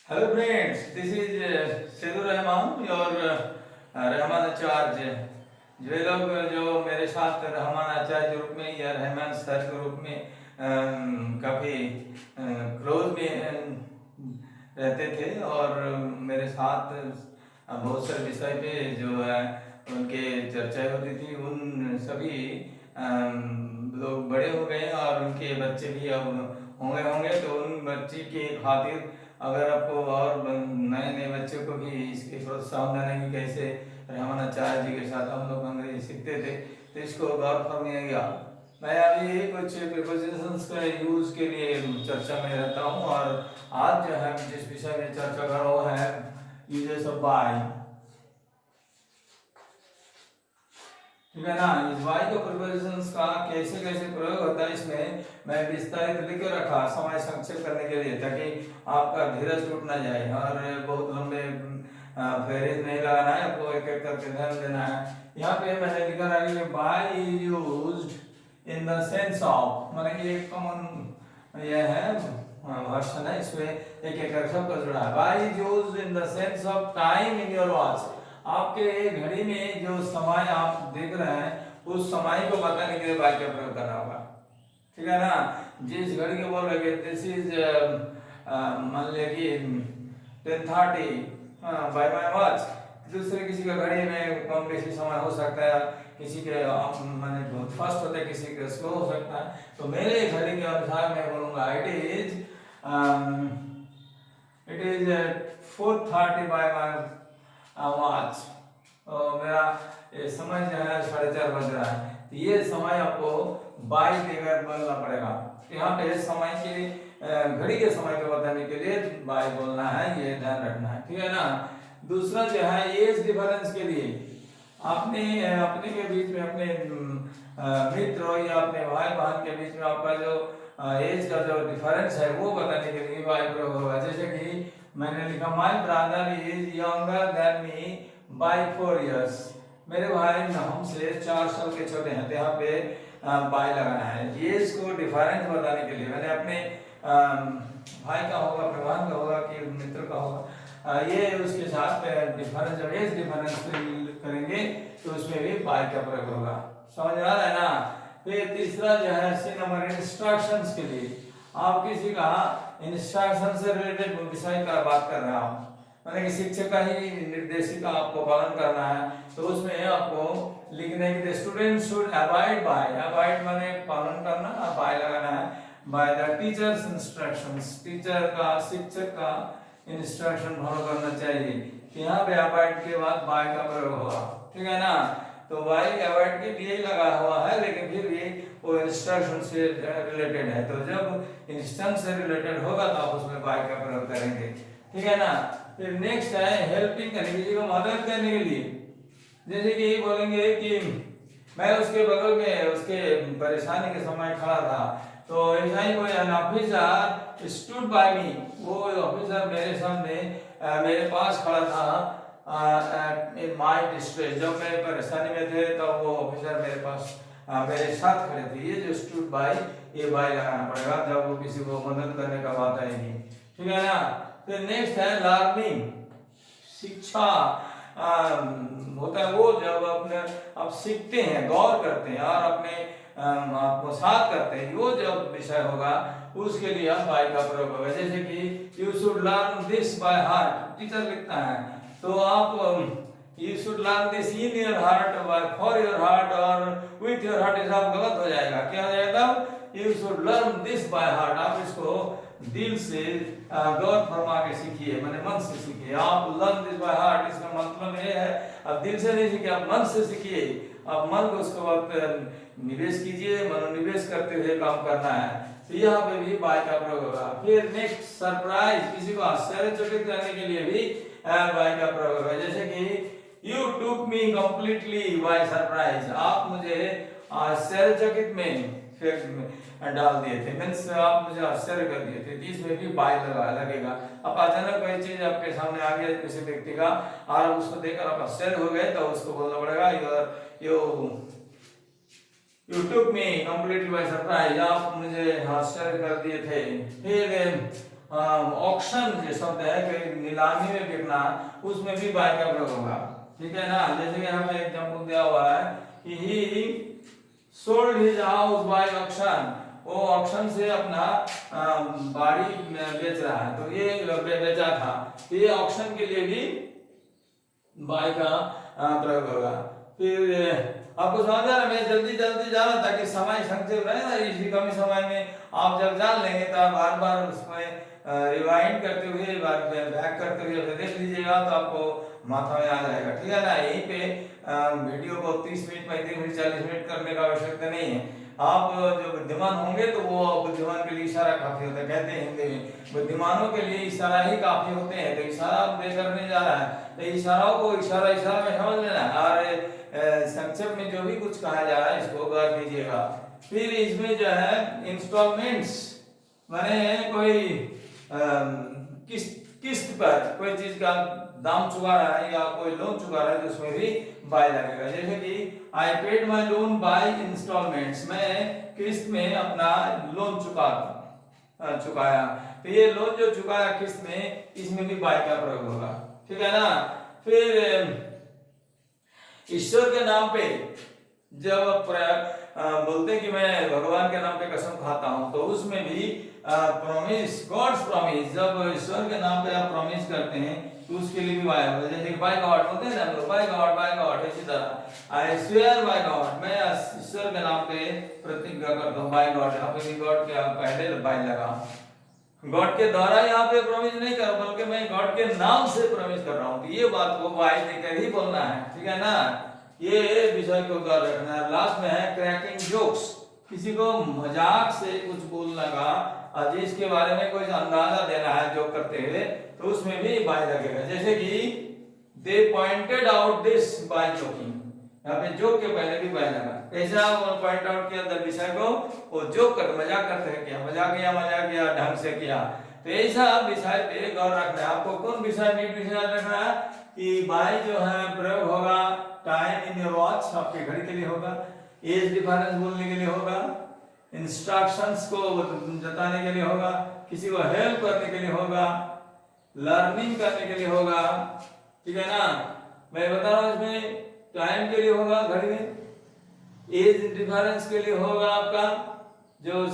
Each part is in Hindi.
Hello friends, this is Sedu Rahman your Rahman आचार्य। जो लोग जो मेरे साथ रहमान आचार्य के रूप में या रहमान सर के रूप में काफ़ी क्लोज में रहते थे और मेरे साथ बहुत सारे विषय पे जो है उनके चर्चा होती थी, उन सभी लोग बड़े हो गए और उनके बच्चे भी अब होंगे तो उन बच्चे के खातिर अगर आपको और नए नए बच्चों को भी इसके प्रोत्साहन देने की कैसे रहमान आचार्य जी के साथ हम लोग अंग्रेजी सीखते थे तो इसको गौर फरमाइएगा। मैं अभी कुछ प्रिपोजिशंस का यूज के लिए चर्चा में रहता हूँ और आज जो है जिस विषय में चर्चा कर रहा हूँ है यूजेस ऑफ बाय। ठीक है ना, इस वाई को प्रिपोजिशंस का कैसे कैसे प्रयोग होता है इसमें मैं विस्तारित लिख के रखा समय संक्षेप करने के लिए, ताकि आपका धीरज टूट ना जाए और बहुत लंबे फेरेज नहीं लगाना है, आपको एक एक करके ध्यान देना है। यहाँ पे मैंने लिखा है कि by is used in the sense of, माने ये कॉमन ये है वर्षन है, इसमें एक एक शब्द का जुड़ा है। By is used in the sense of time in your watch, आपके घड़ी में जो समय आप देख रहे हैं उस समय को बताने के लिए बाय का प्रयोग करना होगा। ठीक है ना, जिस घड़ी को बोल रहे दिस इज मान लिया कि 10:30 बाय माय वॉच, दूसरे किसी का घड़ी में कम बेसी समय हो सकता है, किसी के माने बहुत फास्ट होता है, किसी के स्लो हो सकता है, तो मेरे घड़ी के अनुसार मैं बोलूंगा it is 4:30 by my watch. मेरा ये समय जो है 4:30 बज रहा है, तो ये समय आपको बाई देकर बोलना पड़ेगा। यहाँ पे समय के घड़ी के समय को बताने के लिए बाई बोलना है, ये ध्यान रखना है। ठीक है ना, दूसरा जो है एज डिफरेंस के लिए आपने अपने के बीच में अपने मित्र या अपने भाई बहन के बीच में आपका जो एज का जो डिफरेंस है वो बताने के लिए बाई प्रयोग होगा। जैसे कि मैंने लिखा my brother is younger than me by 4 years, मेरे भाई हमसे 4 साल के छोटे हैं, तो यहाँ पे बाय लगाना है। ये इसको डिफरेंस बताने के लिए मैंने अपने भाई का होगा, अपने बहन का होगा कि मित्र का होगा, ये उसके साथ डिफरेंस जब एज डिफरेंस करेंगे तो उसमें भी बाय का प्रयोग होगा। समझ आ रहा है ना। फिर तीसरा जो है सी नंबर इंस्ट्रक्शंस के लिए, आप किसी का इंस्ट्रक्शन से रिलेटेड विषय का बात कर रहे हो, माने कि शिक्षक का ही निर्देशिका आपको पालन करना है, तो उसमें आपको लिखने के लिए student should abide by, abide माने पालन करना, बाय लगाना है, by the teachers instructions, teacher का शिक्षक का इंस्ट्रक्शन फॉलो करना चाहिए। यहाँ पे अबाइड के बाद बाय का प्रयोग होगा। ठीक है ना, तो बाय अबाइड के लिए लगा हुआ है, लेकिन फिर भी वो इंस्ट्रक्शन से रिलेटेड है, तो जब इंस्ट्रक्शन से रिलेटेड होगा तो आप उसमें बाय का प्रयोग करेंगे। ठीक है ना। फिर नेक्स्ट है हेल्पिंग करने, किसी को मदद करने के लिए, जैसे कि बोलेंगे कि मैं उसके बगल में उसके परेशानी के समय खड़ा था, तो ऐसा ही कोई ऑफिसर स्टूड बाय मी, वो ऑफिसर मेरे सामने मेरे पास खड़ा था इन माय डिस्ट्रेस, जब मैं परेशानी में थे तब तो वो ऑफिसर मेरे पास मेरे साथ खड़े थे। ये जो स्टूड बाय, ये बाय लगाना पड़ेगा जब वो किसी को मदद करने का बात आएगी। ठीक है ना। फिर नेक्स्ट है लर्निंग, शिक्षा होता है वो जब अपने आप सीखते हैं, गौर करते हैं और अपने आपको साथ करते हैं, वो जब विषय होगा उसके लिए हम बाय का प्रयोग होगा। जैसे कि you should learn this by heart, teacher लिखता है, तो आप you should learn this in your heart, for your heart और विथ योर हार्ट, ये सब गलत हो जाएगा। क्या हो जाएगा? You should learn this by heart, आप इसको दिल से गौर फरमा के सीखिए, माने मन से सीखिए। आप लर्न दिस बाय हार्ट, इसका मतलब ये है आप दिल से नहीं सीखिए, आप मन से सीखिए, आप मन को उसको वक्त निवेश कीजिए, मनोनिवेश करते हुए काम करना है, तो यहाँ पे भी बाय का प्रयोग होगा। फिर नेक्स्ट सरप्राइज, किसी को आश्चर्यचकित करने के लिए भी बाय का प्रयोग होगा। जैसे कि you took me completely by surprise, आप मुझे आश्चर्यचकित में डाल दिए थे, मीन्स आप मुझे आश्चर्य कर दिए थे, इसमें भी बाय लगेगा। अब अचानक कोई चीज आपके सामने आ गया किसी व्यक्ति का और उसको देखकर आप आश्चर्य हो गए, तो उसको बोलना पड़ेगा you took me completely by surprise, आप मुझे आश्चर्य कर दिए थे। फिर ऑक्शन जो शब्द है कि नीलामी में बिकना, उसमें भी बाय का प्रयोग होगा। ठीक है ना, जैसे कि हमें एग्जांपल दिया हुआ है कि ही sold his house by auction, वो ऑक्शन से अपना बाड़ी बेच रहा है, तो ये बेचा था, तो ये ऑक्शन के लिए भी बाय का प्रयोग होगा। फिर आपको समझ आ रहा है, मैं जल्दी जल्दी जा रहा था कि समय संक्षेप रहे ना, इसी कम समय में आप जब जान लेंगे तो आप बार बार उसमें रिवाइंड करते हुए, बार बैक करते हुए देख लीजिएगा तो आपको माथा में आ जाएगा। ठीक है ना, यहीं पे वीडियो को 30 मिनट 35 मिनट 40 मिनट करने का आवश्यकता नहीं है। आप जो बुद्धिमान होंगे तो वो बुद्धिमान के लिए इशारा काफी होता है, कहते हैं हिंदी में बुद्धिमानों के लिए इशारा ही काफी होते हैं। तो इशारा दे करने जा रहा है तो इशाराओं को इशारा इशारा में समझ लेना, और संक्षेप में जो भी कुछ कहा जा रहा है इसको गौर कीजिएगा। फिर इसमें जो है इंस्टॉलमेंट्स माने कोई किस्त पर कोई चीज का दाम चुका रहा है या कोई लोन चुका रहा है तो उसमें भी बाय लगेगा। जैसे कि I paid my loan by installments, मैं किस्त में अपना लोन चुकाया, तो ये लोन जो चुकाया किस्त में, इसमें भी बाय का प्रयोग होगा। ठीक है ना। फिर ईश्वर के नाम पे जब बोलते हैं कि मैं भगवान के नाम पे कसम खाता हूं, तो उसमें भी प्रॉमिस, गॉड्स प्रॉमिस, जब ईश्वर के नाम पे आप प्रॉमिस करते हैं तो उसके लिए भी बाय होगा। जैसे कि बाय गॉड बोलते हैं ना हम लोग, बाय गॉड, इसी तरह आई स्वेयर बाय गॉड, मैं ईश्वर के नाम पे प्रतिज्ञा करता हूं बाय गॉड। यहाँ पे गॉड के पहले बाय लगा, गॉड के द्वारा यहाँ पे प्रॉमिस नहीं कर, बल्कि मैं गॉड के नाम से प्रॉमिस कर रहा हूँ, तो ये बात को बाय देकर ही बोलना है। ठीक है ना, ये विषय को गौर रखना है। लास्ट में है क्रैकिंग जोक्स, किसी को मजाक से कुछ बोलना का, जिसके बारे में कोई अंदाजा देना है जोक करते हुए, तो उसमें भी बाय लगेगा। जैसे कि they pointed out this by joking, यहाँ पे जोक के पहले भी बाय लगा। कैसा पॉइंट आउट किया दर विषय को, वो जोक कर मजाक करते हैं किया, मजाक किया ढंग से किया, तो ऐसा विषय पे गौर रखना है। आपको कौन विषय विषय रखना है कि बाय जो है प्रयोग होगा टाइम इन योर वॉच, आपके घड़ी के लिए होगा, एज डिफरेंस बोलने के लिए होगा, इंस्ट्रक्शंस को जताने के लिए होगा, किसी को हेल्प करने के लिए होगा, लर्निंग करने के लिए होगा। ठीक है ना, मैं बता रहा हूं इसमें टाइम के लिए होगा घड़ी में, एज डिफरेंस के लिए होगा आपका जो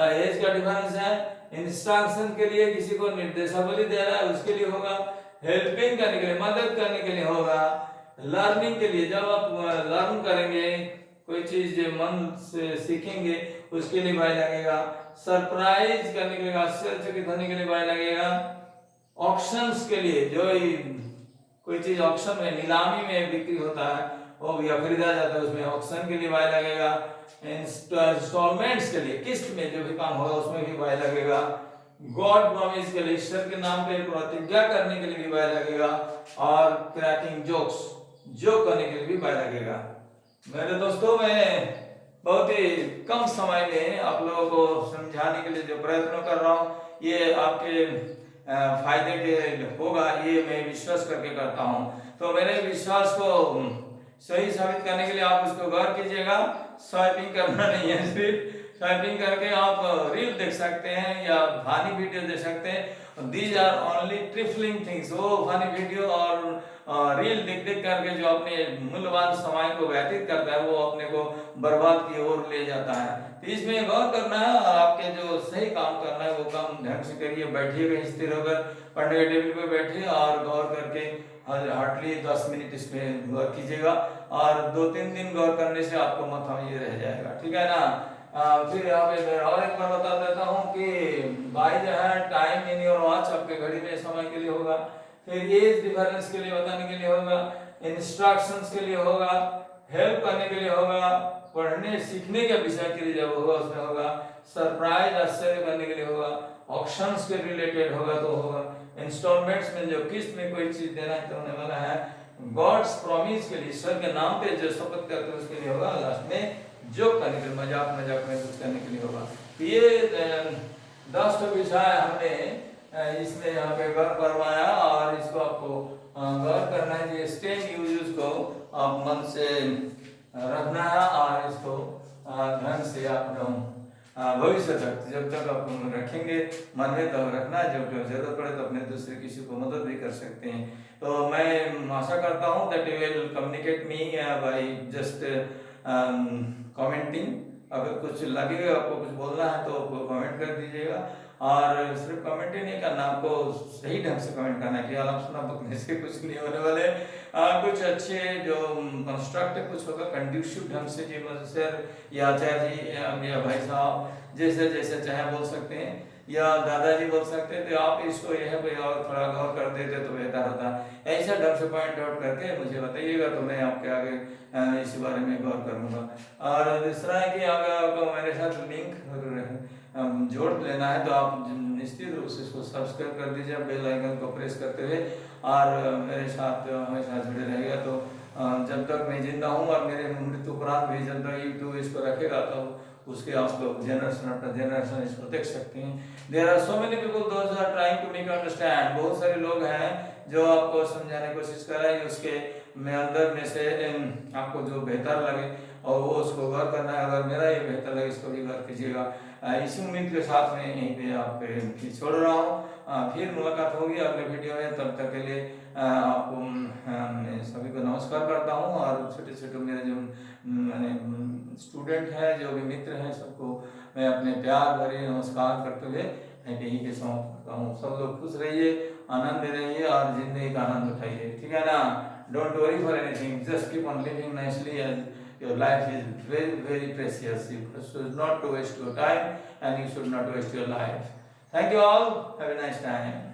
एज का डिफरेंस है, इंस्ट्रक्शन के लिए किसी को निर्देशावली दे रहा है उसके लिए होगा, हेल्पिंग करने के लिए मदद करने के लिए होगा, लर्निंग के लिए जब आप लर्न करेंगे कोई चीज मन से सीखेंगे उसके लिए बाय लगेगा, सरप्राइज करने के लिए, आश्चर्यचकित होने के लिए बाय लगेगा, ऑक्शंस के लिए जो कोई चीज ऑक्शन में नीलामी में बिक्री होता है वो या खरीदा जाता है उसमें ऑक्शन के लिए बाय लगेगा, इंस्टॉलमेंट्स के लिए किस्त में जो भी काम होगा उसमें भी बाय लगेगा, गॉड प्रॉमिस के लिए ईश्वर के नाम पे प्रतिज्ञा करने के लिए भी बाय लगेगा, और क्रैकिंग जोक्स जोक करने के लिए भी बाय लगेगा। मेरे दोस्तों, मैं बहुत ही कम समय में आप लोगों को समझाने के लिए जो प्रयत्न कर रहा हूँ ये आपके फायदे के होगा, ये मैं विश्वास करके करता हूँ। तो मेरे विश्वास को सही साबित करने के लिए आप उसको गौर कीजिएगा। स्वाइपिंग करना नहीं है, सिर्फ स्वाइपिंग करके आप रील देख सकते हैं या फनी वीडियो देख सकते हैं। These are only trifling things, वो फनी वीडियो और रील देख देख करके जो अपने मूल्यवान समय को व्यतीत करता है वो अपने को बर्बाद की ओर ले जाता है। तो इसमें गौर करना है और आपके जो सही काम करना है वो काम ढंग से करिए, बैठिएगा स्थिर होकर, पढ़ने के टेबल पे बैठिए और गौर करके हार्डली 10 मिनट इसमें गौर कीजिएगा, और 2-3 दिन गौर करने से आपको माथा में ये रह जाएगा। ठीक है ना। फिर यहाँ पे मैं और एक बार बता देता हूँ कि बाय जो है टाइम इन योर वॉच, आपके घड़ी में समय के लिए होगा, फिर एज डिफरेंस के लिए बताने के लिए होगा, इंस्ट्रक्शंस के लिए होगा, हेल्प करने के लिए होगा, पढ़ने सीखने के विषय के लिए जब होगा उसमें होगा, सरप्राइज आश्चर्य करने के लिए होगा, ऑक्शंस के रिलेटेड होगा तो होगा, इंस्टॉलमेंट्स में जो किस्त में कोई चीज देना है तो होने वाला है, गॉड्स प्रॉमिस के लिए ईश्वर के नाम पे जो शपथ करते हैं उसके लिए होगा, लास्ट में जोक करने के लिए मजाक में कुछ करने के लिए होगा। तो ये 10 विषय हमने इसमें यहाँ पे गौर करवाया और इसको आपको गौर करना है। ये स्टेम यूज को आप मन से रखना है और इसको ढंग से आप भविष्य तक जब तक आप रखेंगे मन में, तब रखना, जब जरूरत पड़े तो अपने दूसरे किसी को मदद भी कर सकते हैं। तो मैं आशा करता हूँ that you will communicate me by just commenting. अगर कुछ लगे आपको कुछ बोलना है तो कमेंट कर दीजिएगा, और सिर्फ कमेंट ही नहीं करना, आपको सही ढंग से कमेंट करना है कि आलोचना बकने से कुछ नहीं होने वाले। कुछ अच्छे जो कंस्ट्रक्टिव कुछ होगा कंड्यूसिव ढंग से, जी सर या आचार्य जी या भाई साहब जैसे जैसे चाहे बोल सकते हैं, या दादाजी बोल सकते हैं, तो आप इसको यह कोई और थोड़ा गौर कर देते तो बेहतर होता। ऐसा ढंग से पॉइंट आउट करके मुझे बताइएगा, तो मैं आपके आगे इस बारे में गौर करूँगा। और दूसरा है कि अगर आपको मेरे साथ लिंक जोड़ लेना है तो आप निश्चित रूप से इसको सब्सक्राइब कर दीजिए बेल आइकन को प्रेस करते हुए, और मेरे साथ हमेशा जुड़े रहेगा। तो जब तक मैं जिंदा हूँ और मेरे मृत्यु उपरांत भी जब तक यूट्यूब इसको रखेगा तो उसके आप लोग जनरेशन आफ्टर जनरेशन इसको देख सकते हैं। There are so many people those are trying to make understand. बहुत सारे लोग हैं जो आपको समझाने की कोशिश कर रहे हैं, उसके में अंदर में से आपको जो बेहतर लगे और वो उसको गौर करना है। अगर मेरा ये बेहतर लगे इसको भी गौर कीजिएगा। इसी उम्मीद के साथ में यहीं पे आपके छोड़ रहा हूँ। फिर मुलाकात होगी अगले वीडियो में, तब तक के लिए आपको मैं सभी को नमस्कार करता हूँ। और छोटे छोटे मेरे जो मैंने स्टूडेंट हैं, जो भी मित्र हैं, सबको मैं अपने प्यार भरे नमस्कार करते हुए यहीं पे समाप्त करता हूँ। सब लोग खुश रहिए, आनंद रहिए और जिंदगी का आनंद उठाइए, ठीक है ना। Don't worry for anything, just keep on living nicely as your life is very very precious. You should not to waste your time and you should not waste your life. Thank you all, have a nice time.